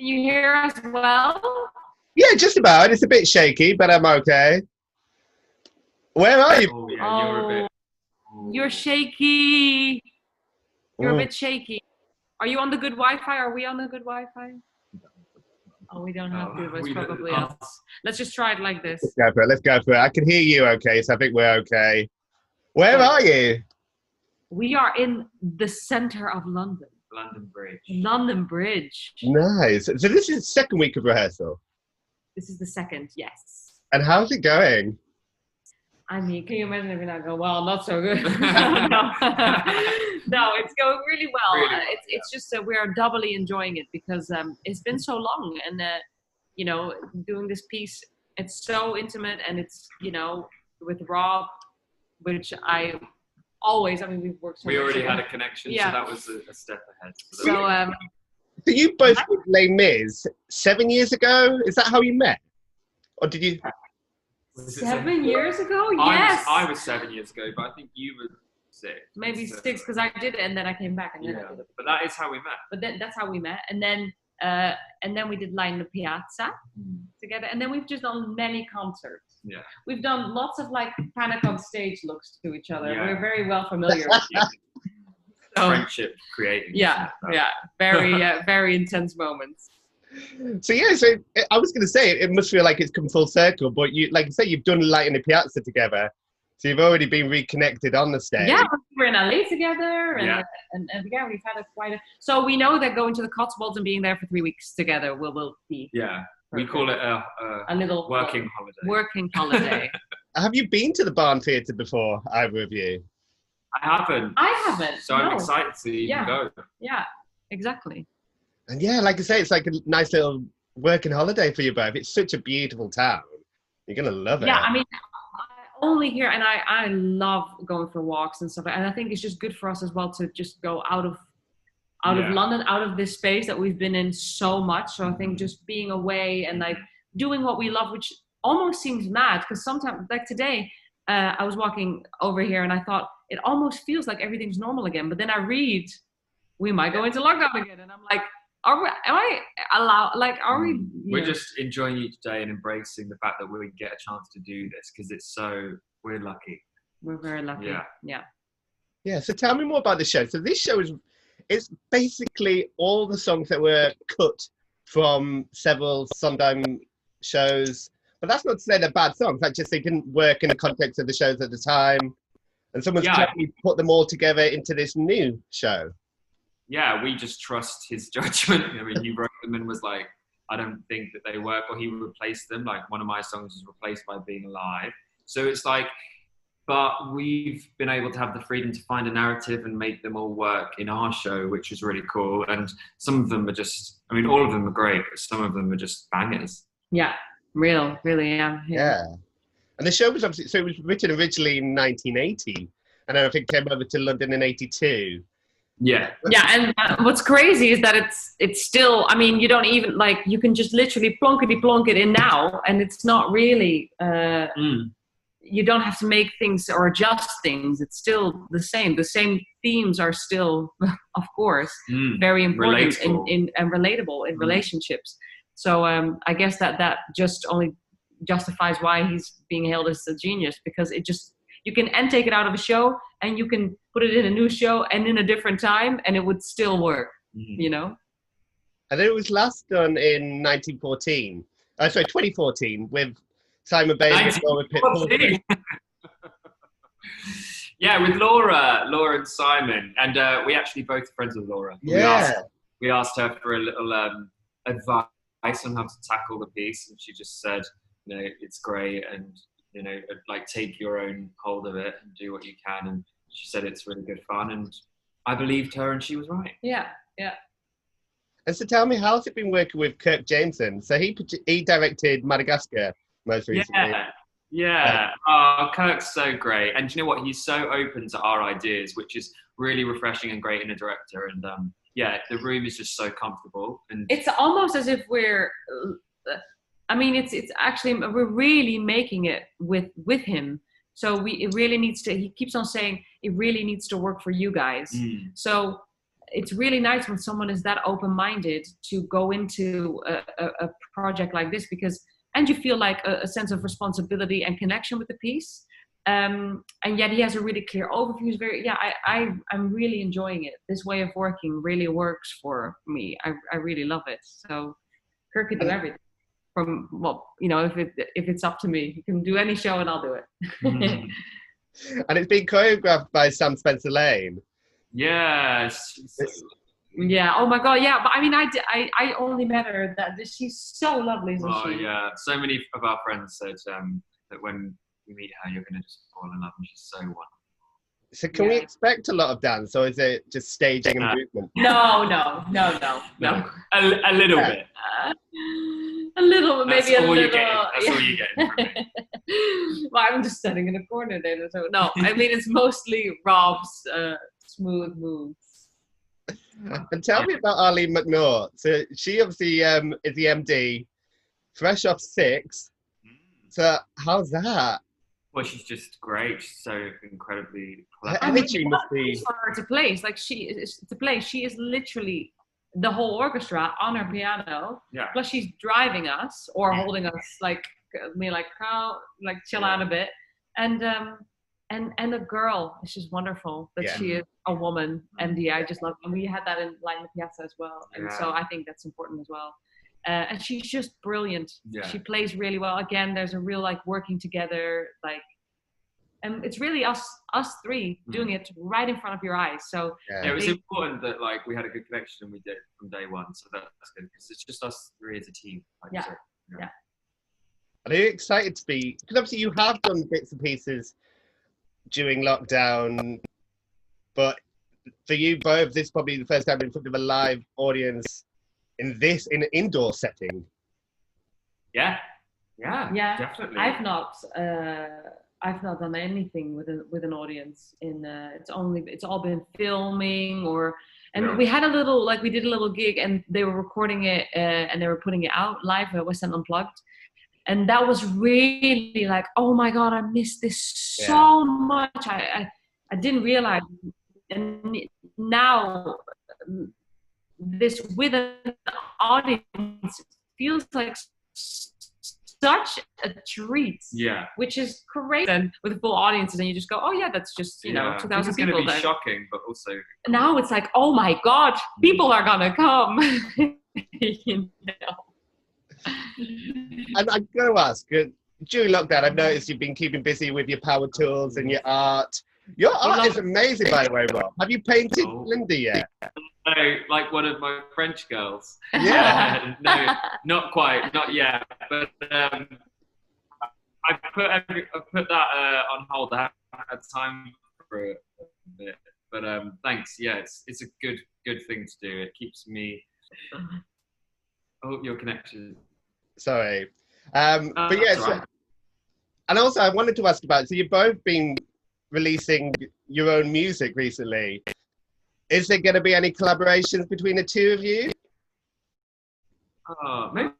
Can you hear us well? Yeah, just about. It's a bit shaky, but I'm okay. Where are you? Oh, yeah, you're a bit... You're shaky. You're a Mm. bit shaky. Are you on the good Wi-Fi? Are we on the good Wi-Fi? Oh, we don't have good. It's probably us. Let's just try it like this. Let's go for it. Let's go for it. I can hear you okay, so I think we're okay. Where are you? We are in the center of London. London Bridge. London Bridge. Nice. So this is the second week of rehearsal. This is the second, yes. And how's it going? I mean, can you imagine if you're not going, well, not so good. No, it's going really well. Really well, it's just that we are doubly enjoying it because it's been so long. And, you know, doing this piece, it's so intimate and it's, you know, with Rob, which we've worked so We much already together. had a connection, Yeah. so that was a step ahead. So, So you both did Les Mis 7 years ago? Is that how you met? Or did you... 7 years ago? Yes. I was 7 years ago, but I think you were 6. Maybe 6 because I did it and then I came back and then I did it. But that is how we met. But then that's how we met. And then we did Line the Piazza together. And then we've just done many concerts. Yeah. We've done lots of like panic on stage looks to each other. Yeah. We're very well familiar with each other. So, Friendship creating. yeah. Very, very intense moments. So yeah, so I was going to say, it must feel like it's come full circle, but you, like you say, you've done Light in the Piazza together. So you've already been reconnected on the stage. Yeah, we're in LA together. And, Yeah. and yeah, we've had so we know that going to the Cotswolds and being there for 3 weeks together will be Yeah. We call it a little working holiday. Working holiday. Have you been to the Barn Theatre before, either of you? I haven't. I haven't. So I'm excited to even go. Yeah, exactly. And yeah, like I say, it's like a nice little working holiday for you both. It's such a beautiful town. You're going to love it. Yeah, I mean, I only hear, and I love going for walks and stuff. And I think it's just good for us as well to just go out of London, out of this space that we've been in so much. So I think just being away and like doing what we love, which almost seems mad because sometimes, like today, I was walking over here and I thought it almost feels like everything's normal again. But then I read, we might go into lockdown again. And I'm like, We're just enjoying each day and embracing the fact that we get a chance to do this because we're lucky. We're very lucky. Yeah, so tell me more about the show. So this show it's basically all the songs that were cut from several Sondheim shows. But that's not to say they're bad songs. That's just they didn't work in the context of the shows at the time. And someone's cleverly put them all together into this new show. Yeah, we just trust his judgment. I mean, he wrote them and was like, I don't think that they work, or he replaced them. Like one of my songs was replaced by Being Alive. So it's like, but we've been able to have the freedom to find a narrative and make them all work in our show, which is really cool. And some of them are just, I mean, all of them are great, but some of them are just bangers. Yeah, really, yeah. And the show was obviously, so it was written originally in 1980, and then I think came over to London in 82. Yeah. Yeah, and what's crazy is that it's still, I mean, you don't even, like, you can just literally plonk it in now, and it's not really, you don't have to make things or adjust things. It's still the same. The same themes are still, of course, very important and relatable in relationships. So I guess that just only justifies why he's being hailed as a genius, because it just, you can take it out of a show and you can put it in a new show and in a different time and it would still work, you know? And it was last done in 2014 with Simon Bailey and Laura Pitt. Yeah, with Laura and Simon. And we actually both friends with Laura. Yeah. We asked her for a little advice on how to tackle the piece, and she just said, you know, it's great, and you know, like take your own hold of it and do what you can. And she said it's really good fun, and I believed her, and she was right. Yeah. And so tell me, how's it been working with Kirk Jameson? So he directed Madagascar most recently. Yeah. Oh, Kirk's so great, and do you know what? He's so open to our ideas, which is really refreshing and great in a director. And the room is just so comfortable, and it's almost as if we're. I mean, it's actually, we're really making it with him. So it really needs to, he keeps on saying, it really needs to work for you guys. So it's really nice when someone is that open-minded to go into a project like this, because, and you feel like a sense of responsibility and connection with the piece. And yet he has a really clear overview. He's very, I'm really enjoying it. This way of working really works for me. I really love it. So Kirk can do everything. From, well, if it's up to me, he can do any show and I'll do it. And it's been choreographed by Sam Spencer Lane. Yes. Yeah. Oh my God. Yeah. But I mean, I only met her. She's so lovely. Yeah. So many of our friends said that when you meet her, you're going to just fall in love, and she's so wonderful. So can we expect a lot of dance, or is it just staging and movement? No. A little bit. A little, maybe a little. That's all you're getting from me. Well, I'm just standing in a corner there. So no, I mean, it's mostly Rob's smooth moves. And tell me about Arlene McNaught. So she obviously is the MD, fresh off 6. So how's that? Well, she's just great. She's so incredibly clever. I think she must be for her to play. Like she is literally the whole orchestra on her piano. Yeah. Plus she's driving us or holding us like chill out a bit. And the girl is just wonderful that she is a woman MD. I just love, and we had that in the Piazza as well. And so I think that's important as well. And she's just brilliant. Yeah. She plays really well. Again, there's a real working together, and it's really us three doing it right in front of your eyes. So it was important that we had a good connection, and we did from day one. So that's good, because it's just us three as a team. Yeah. Are you excited to be? Because obviously you have done bits and pieces during lockdown, but for you both, this is probably the first time in front of a live audience in an indoor setting. Yeah, definitely. I've not done anything with an audience. It's all been filming we had a little we did a little gig, and they were recording it and they were putting it out live at West End Unplugged, and that was really oh my God, I missed this so much. I didn't realize, and now this with an audience feels like such a treat. Yeah. Which is great. And with full audiences, and you just go, oh yeah, that's just 2,000 people. It's going to be shocking, but also now it's oh my God, people are gonna come. And I'm going to ask, during lockdown, I've noticed you've been keeping busy with your power tools and your art. Your art is amazing, by the way, Rob. Have you painted Celinde yet? No, like one of my French girls. Yeah. No, not quite, not yet. But I put that on hold. I haven't had time for a bit. But thanks. Yeah, it's a good thing to do. It keeps me. Oh, your connection. Sorry. But yeah, right. And also I wanted to ask about, so you've both been releasing your own music recently. Is there going to be any collaborations between the two of you? Maybe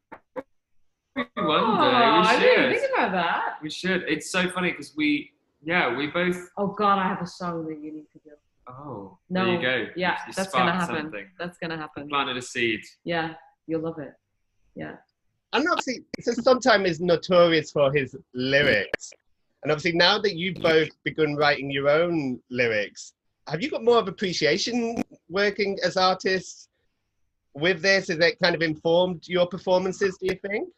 one day. I didn't think about that. We should. It's so funny because we both. Oh God, I have a song that you need to do. Oh, no. There you go. Yeah, that's gonna happen. Something. That's gonna happen. Planted a seed. Yeah, you'll love it. Yeah. And obviously, so Sondheim is notorious for his lyrics. And obviously, now that you've both begun writing your own lyrics, have you got more of appreciation working as artists with this? Has it kind of informed your performances, do you think?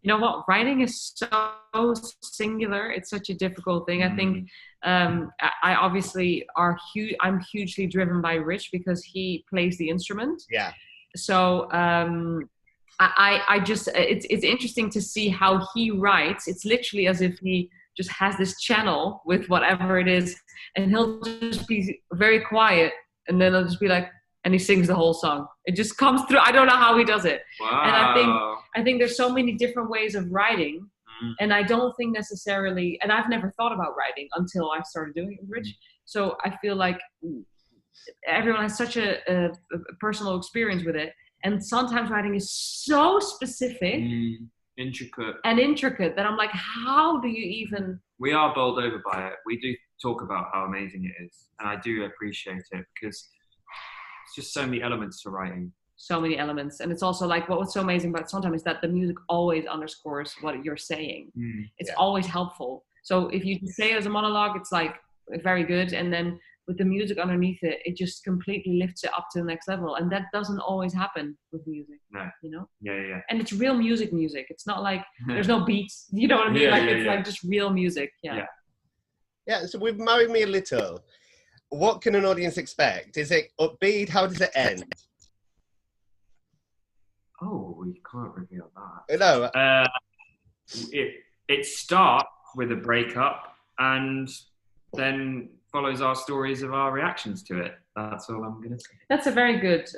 You know what? Writing is so singular. It's such a difficult thing. I think I obviously I'm hugely driven by Rich because he plays the instrument. Yeah. So I just, it's interesting to see how he writes. It's literally as if he just has this channel with whatever it is, and he'll just be very quiet, and then he'll just be and he sings the whole song. It just comes through. I don't know how he does it. Wow. And I think there's so many different ways of writing, and I don't think necessarily, and I've never thought about writing until I started doing it with Rich. So I feel like everyone has such a personal experience with it, and sometimes writing is so specific, intricate that I'm how do you even? We are bowled over by it. We do talk about how amazing it is, and I do appreciate it because it's just so many elements to writing. So many elements, and it's also like what was so amazing about Sondheim is that the music always underscores what you're saying. It's always helpful. So if you say it as a monologue, it's like very good, and then with the music underneath it, it just completely lifts it up to the next level, and that doesn't always happen with music. No. You know? Yeah. And it's real music. It's not like there's no beats. You know what I mean? It's like just real music. Yeah. So with Marry Me a Little, what can an audience expect? Is it upbeat? How does it end? Oh, we can't reveal that. No. It starts with a breakup and then follows our stories of our reactions to it. That's all I'm going to say. That's a very good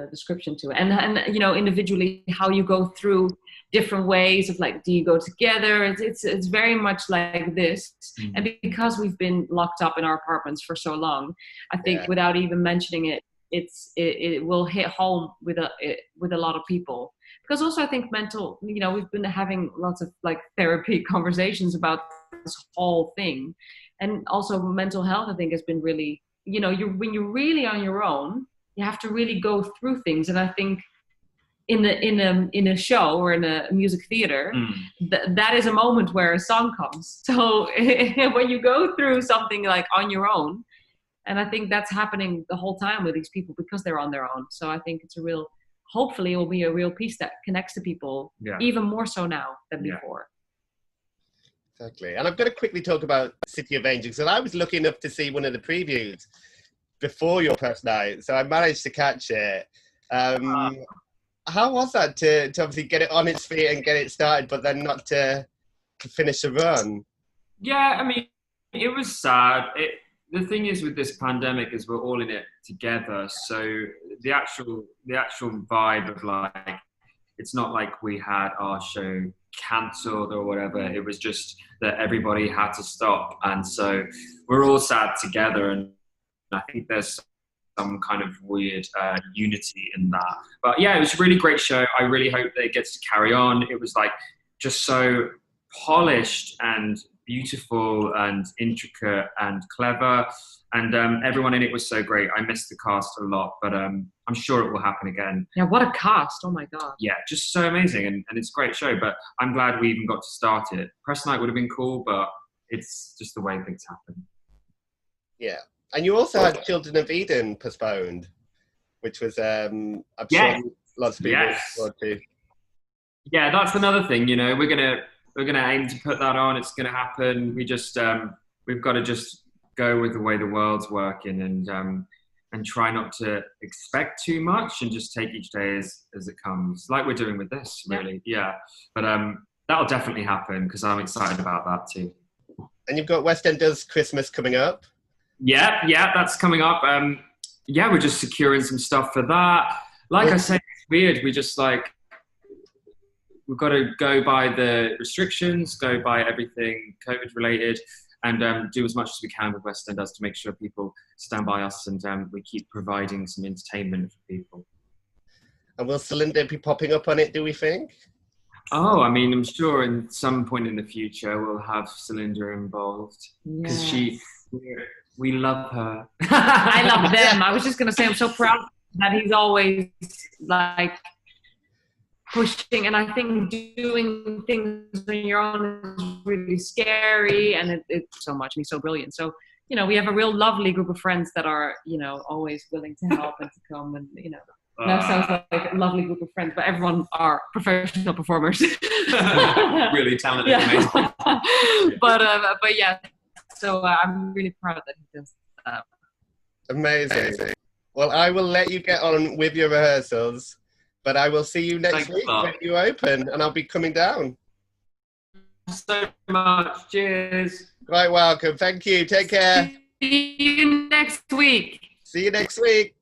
description to it. And you know, individually, how you go through different ways of like, do you go together? It's very much like this. And because we've been locked up in our apartments for so long, I think without even mentioning it, it will hit home with a lot of people. Because also I think mental, you know, we've been having lots of like therapy conversations about this whole thing. And also mental health, I think, has been really, you know, when you're really on your own, you have to really go through things. And I think in a show or in a music theater, that is a moment where a song comes. So when you go through something like on your own, and I think that's happening the whole time with these people because they're on their own. So I think hopefully it will be a real piece that connects to people even more so now than before. Exactly. And I'm going to quickly talk about City of Angels. And I was lucky enough to see one of the previews before your press night, so I managed to catch it. How was that to obviously get it on its feet and get it started, but then not to finish the run? Yeah, I mean, it was sad. The thing is with this pandemic is we're all in it together. So the actual vibe of like, it's not like we had our show cancelled or whatever. It was just that everybody had to stop. And so we're all sad together. And I think there's some kind of weird unity in that. But yeah, it was a really great show. I really hope that it gets to carry on. It was like just so polished and beautiful and intricate and clever, and everyone in it was so great. I missed the cast a lot, but I'm sure it will happen again. Yeah, what a cast. Oh my god. Yeah, just so amazing, and it's a great show, but I'm glad we even got to start it. Press night would have been cool, but it's just the way things happen. Yeah. And you also had Children of Eden postponed, which was I'm sure lots of people want to. Yeah, that's another thing, you know, we're gonna aim to put that on. It's gonna happen. We just we've got to just go with the way the world's working and try not to expect too much and just take each day as it comes, like we're doing with this, really. Yeah. But that'll definitely happen because I'm excited about that too. And you've got West End Does Christmas coming up. Yeah, that's coming up. We're just securing some stuff for that. Like I say, it's weird. We just like, we've got to go by the restrictions, go by everything COVID related, and do as much as we can with West End Does to make sure people stand by us and we keep providing some entertainment for people. And will Celinde be popping up on it, do we think? Oh, I mean, I'm sure in some point in the future we'll have Celinde involved because we love her. I love them. I was just going to say, I'm so proud that he's always like pushing, and I think doing things on your own is really scary, and it's so much, and he's so brilliant. So, you know, we have a real lovely group of friends that are, you know, always willing to help and to come, and, you know, that sounds like a lovely group of friends, but everyone are professional performers. Really talented, amazing. But yeah, so I'm really proud that he does that. Amazing. Well, I will let you get on with your rehearsals, but I will see you next week when you open, and I'll be coming down. So much. Cheers. Quite welcome. Thank you. Take care. See you next week. See you next week.